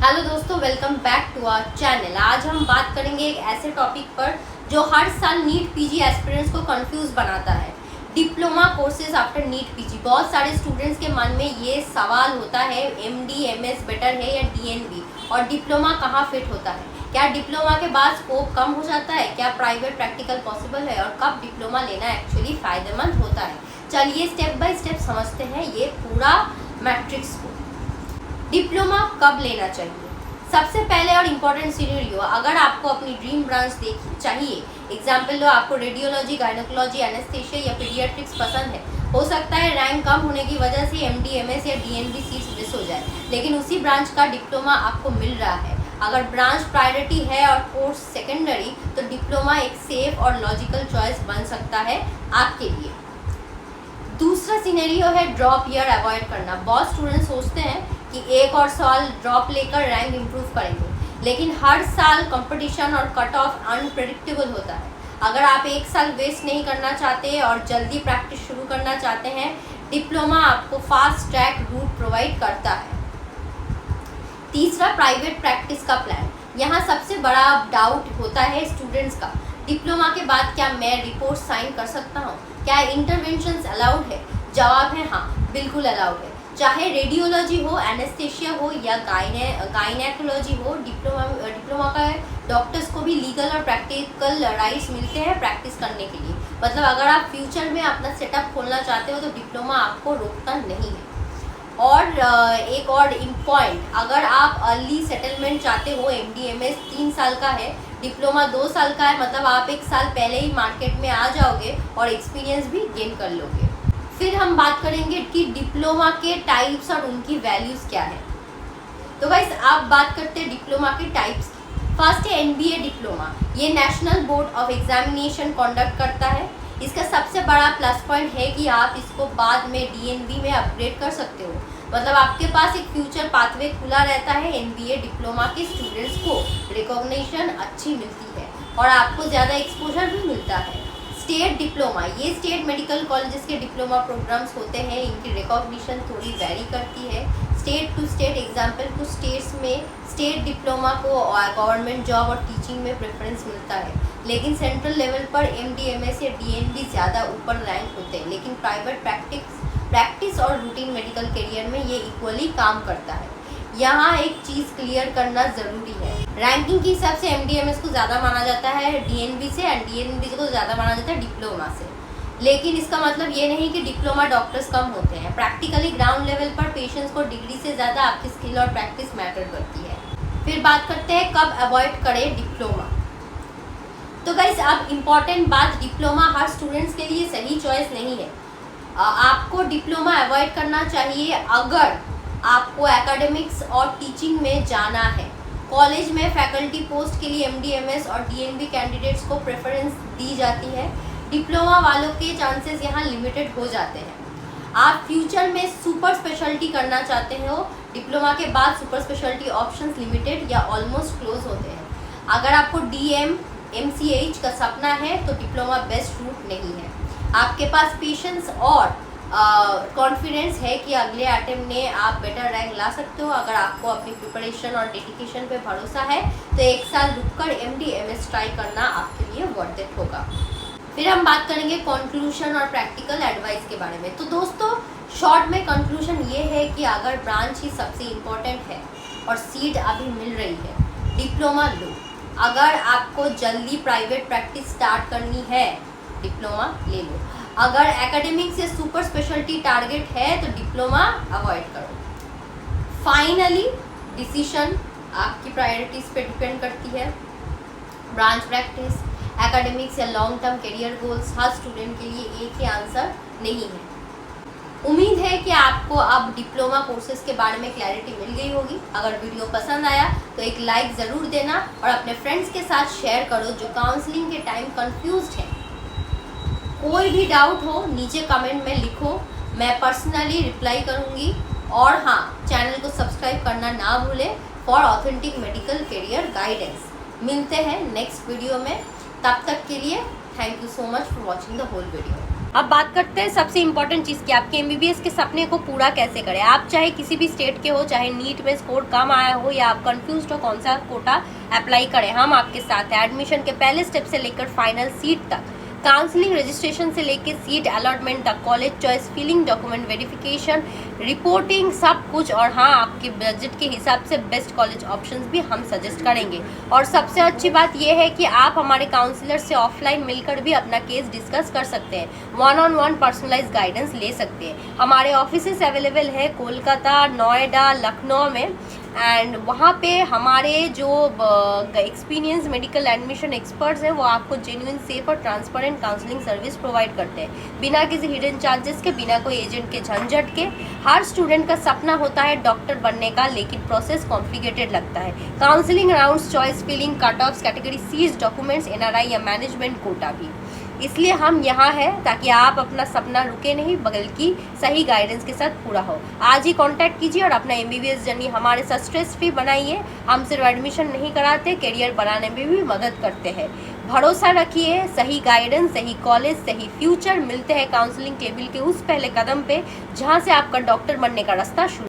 Hello दोस्तों, welcome back to our channel. आज हम बात करेंगे एक ऐसे टॉपिक पर जो हर साल नीट पीजी एस्पिरेंट्स को कंफ्यूज बनाता है। Diploma courses after NEET PG. बहुत सारे स्टूडेंट्स के मन में ये सवाल होता है, एमडी एमएस बेटर है या डीएनबी, और डिप्लोमा कहाँ फिट होता है। क्या डिप्लोमा के बाद स्कोप कम हो जाता है? क्या प्राइवेट प्रैक्टिकल पॉसिबल है? और कब डिप्लोमा लेना एक्चुअली फ़ायदेमंद होता है? चलिए स्टेप बाय स्टेप समझते हैं ये पूरा मैट्रिक्स को। डिप्लोमा कब लेना चाहिए? सबसे पहले और इम्पॉर्टेंट सिनेरियो, अगर आपको अपनी ड्रीम ब्रांच चाहिए, एग्जाम्पल लो आपको रेडियोलॉजी, गायनोकोलॉजी, एनेस्थेशिया या पीडियाट्रिक्स पसंद है, हो सकता है रैंक कम होने की वजह से एमडी एमएस या डीएनबी सीट्स मिस हो जाए, लेकिन उसी ब्रांच का डिप्लोमा आपको मिल रहा है। अगर ब्रांच प्रायोरिटी है और कोर्स सेकेंडरी, तो डिप्लोमा एक सेफ और लॉजिकल चॉइस बन सकता है आपके लिए। दूसरा सिनेरियो है ड्रॉप ईयर अवॉइड करना। बहुत स्टूडेंट्स सोचते हैं कि एक और साल ड्रॉप लेकर रैंक इम्प्रूव करेंगे, लेकिन हर साल कंपटीशन और कट ऑफ अनप्रेडिक्टेबल होता है। अगर आप एक साल वेस्ट नहीं करना चाहते और जल्दी प्रैक्टिस शुरू करना चाहते हैं, डिप्लोमा आपको फास्ट ट्रैक रूट प्रोवाइड करता है। तीसरा, प्राइवेट प्रैक्टिस का प्लान। यहाँ सबसे बड़ा डाउट होता है स्टूडेंट्स का, डिप्लोमा के बाद क्या मैं रिपोर्ट साइन कर सकता हूँ? क्या इंटरवेंशंस अलाउड है? जवाब है हाँ, बिल्कुल अलाउड है। चाहे रेडियोलॉजी हो, एनेस्थेशिया हो या गायनेकोलॉजी हो, डिप्लोमा का डॉक्टर्स को भी लीगल और प्रैक्टिकल राइट्स मिलते हैं प्रैक्टिस करने के लिए। मतलब अगर आप फ्यूचर में अपना सेटअप खोलना चाहते हो तो डिप्लोमा आपको रोकता नहीं है। और एक और पॉइंट, अगर आप अर्ली सेटलमेंट चाहते हो, एमडीएमएस 3 साल का है, डिप्लोमा 2 साल का है, मतलब आप 1 साल पहले ही मार्केट में आ जाओगे और एक्सपीरियंस भी गेन कर लोगे। फिर हम बात करेंगे कि डिप्लोमा के टाइप्स और उनकी वैल्यूज़ क्या है। तो गाइस, आप बात करते हैं डिप्लोमा के टाइप्स की। फर्स्ट है एनबीए डिप्लोमा। ये national board of examination conduct करता है। इसका सबसे बड़ा प्लस पॉइंट है कि आप इसको बाद में डीएनबी में अपग्रेड कर सकते हो। मतलब आपके पास एक फ्यूचर पाथवे खुला रहता है। एनबीए डिप्लोमा के स्टूडेंट्स को रिकॉग्निशन अच्छी मिलती है और आपको ज़्यादा एक्सपोजर भी मिलता है। स्टेट डिप्लोमा, ये स्टेट मेडिकल कॉलेजेस के डिप्लोमा प्रोग्राम्स होते हैं। इनकी रिकॉग्निशन थोड़ी वेरी करती है स्टेट टू स्टेट। एग्जाम्पल, कुछ स्टेट्स में स्टेट डिप्लोमा को गवर्नमेंट जॉब और टीचिंग में प्रेफरेंस मिलता है, लेकिन सेंट्रल लेवल पर एमडीएमएस या डीएनबी ज़्यादा ऊपर रैंक होते हैं। लेकिन प्राइवेट प्रैक्टिस और रूटीन मेडिकल करियर में ये इक्वली काम करता है। यहाँ एक चीज़ क्लियर करना ज़रूरी है, रैंकिंग के हिसाब से एमडीएमएस को ज़्यादा माना जाता है डीएनबी से, एंड डीएनबी को ज़्यादा माना जाता है डिप्लोमा से। लेकिन इसका मतलब ये नहीं कि डिप्लोमा डॉक्टर्स कम होते हैं। प्रैक्टिकली ग्राउंड लेवल पर पेशेंट्स को डिग्री से ज़्यादा आपकी स्किल और प्रैक्टिस मैटर करती है। फिर बात करते हैं कब अवॉइड करें डिप्लोमा। तो गाइस, अब इम्पॉर्टेंट बात, डिप्लोमा हर स्टूडेंट्स के लिए सही चॉइस नहीं है। आपको डिप्लोमा अवॉइड करना चाहिए अगर आपको एकेडमिक्स और टीचिंग में जाना है। कॉलेज में फैकल्टी पोस्ट के लिए एमडीएमएस और डीएनबी कैंडिडेट्स को प्रेफरेंस दी जाती है। डिप्लोमा वालों के चांसेस यहाँ लिमिटेड हो जाते हैं। आप फ्यूचर में सुपर स्पेशलिटी करना चाहते हो, डिप्लोमा के बाद सुपर स्पेशलिटी ऑप्शंस लिमिटेड या ऑलमोस्ट क्लोज होते हैं। अगर आपको डीएम एमसीएच का सपना है तो डिप्लोमा बेस्ट रूट नहीं है। आपके पास पेशेंस और कॉन्फिडेंस है कि अगले अटेम्प्ट में आप बेटर रैंक ला सकते हो। अगर आपको अपनी प्रिपरेशन और डेडिकेशन पे भरोसा है तो 1 साल रुककर एमडीएमएस ट्राई करना आपके लिए वर्थ इट होगा। फिर हम बात करेंगे कंक्लूजन और प्रैक्टिकल एडवाइस के बारे में। तो दोस्तों, शॉर्ट में कंक्लूजन ये है कि अगर ब्रांच ही सबसे इम्पोर्टेंट है और सीट अभी मिल रही है, डिप्लोमा लो। अगर आपको जल्दी प्राइवेट प्रैक्टिस स्टार्ट करनी है, डिप्लोमा ले लो। अगर एकेडमिक्स से सुपर स्पेशलिटी टारगेट है तो डिप्लोमा अवॉइड करो। फाइनली डिसीजन आपकी प्रायोरिटीज़ पे डिपेंड करती है। ब्रांच प्रैक्टिस, एकेडमिक्स या लॉन्ग टर्म करियर गोल्स, हर स्टूडेंट के लिए एक ही आंसर नहीं है। उम्मीद है कि आपको अब डिप्लोमा कोर्सेज के बारे में क्लैरिटी मिल गई होगी। अगर वीडियो पसंद आया तो एक लाइक ज़रूर देना और अपने फ्रेंड्स के साथ शेयर करो जो काउंसलिंग के टाइम कंफ्यूज्ड है। कोई भी डाउट हो नीचे कमेंट में लिखो, मैं पर्सनली रिप्लाई करूँगी। और हाँ, चैनल को सब्सक्राइब करना ना भूलें for authentic medical career guidance. मिलते हैं नेक्स्ट वीडियो में, तब तक के लिए thank you so much for watching the whole video. अब बात करते हैं सबसे इम्पोर्टेंट चीज़ की, आपके MBBS के सपने को पूरा कैसे करें। आप चाहे किसी भी स्टेट के हो, चाहे नीट में स्कोर कम आया हो या आप कंफ्यूज हो कौन सा कोटा अप्लाई करें, हम आपके साथ हैं। एडमिशन के पहले स्टेप से लेकर फाइनल सीट तक, काउंसलिंग रजिस्ट्रेशन से लेकर सीट अलॉटमेंट तक, college choice, filling, document verification, reporting, सब कुछ। और हाँ, आपके बजट के हिसाब से बेस्ट कॉलेज ऑप्शंस भी हम सजेस्ट करेंगे। और सबसे अच्छी बात यह है कि आप हमारे काउंसलर से ऑफलाइन मिलकर भी अपना केस डिस्कस कर सकते हैं, 1-on-1 पर्सनलाइज गाइडेंस ले सकते हैं। हमारे ऑफिसेस अवेलेबल है कोलकाता, नोएडा, लखनऊ में, एंड वहाँ पे हमारे जो एक्सपीरियंस मेडिकल एडमिशन एक्सपर्ट्स हैं वो आपको जेन्युइन, सेफ और ट्रांसपेरेंट काउंसलिंग सर्विस प्रोवाइड करते हैं, बिना किसी हिडन चार्जेस के, बिना कोई एजेंट के झंझट के। हर स्टूडेंट का सपना होता है डॉक्टर बनने का, लेकिन प्रोसेस कॉम्प्लिकेटेड लगता है। Counselling rounds, choice filling, cut offs, categories, documents, NRI या मैनेजमेंट कोटा भी। इसलिए हम यहाँ हैं ताकि आप अपना सपना रुके नहीं बल्कि सही गाइडेंस के साथ पूरा हो। आज ही कांटेक्ट कीजिए और अपना MBBS जर्नी हमारे साथ स्ट्रेस फ्री बनाइए। हम सिर्फ एडमिशन नहीं कराते, करियर बनाने में भी मदद करते हैं। भरोसा रखिए, सही गाइडेंस, सही कॉलेज, सही फ्यूचर। मिलते हैं काउंसलिंग टेबल के उस पहले कदम पे जहाँ से आपका डॉक्टर बनने का रास्ता शुरू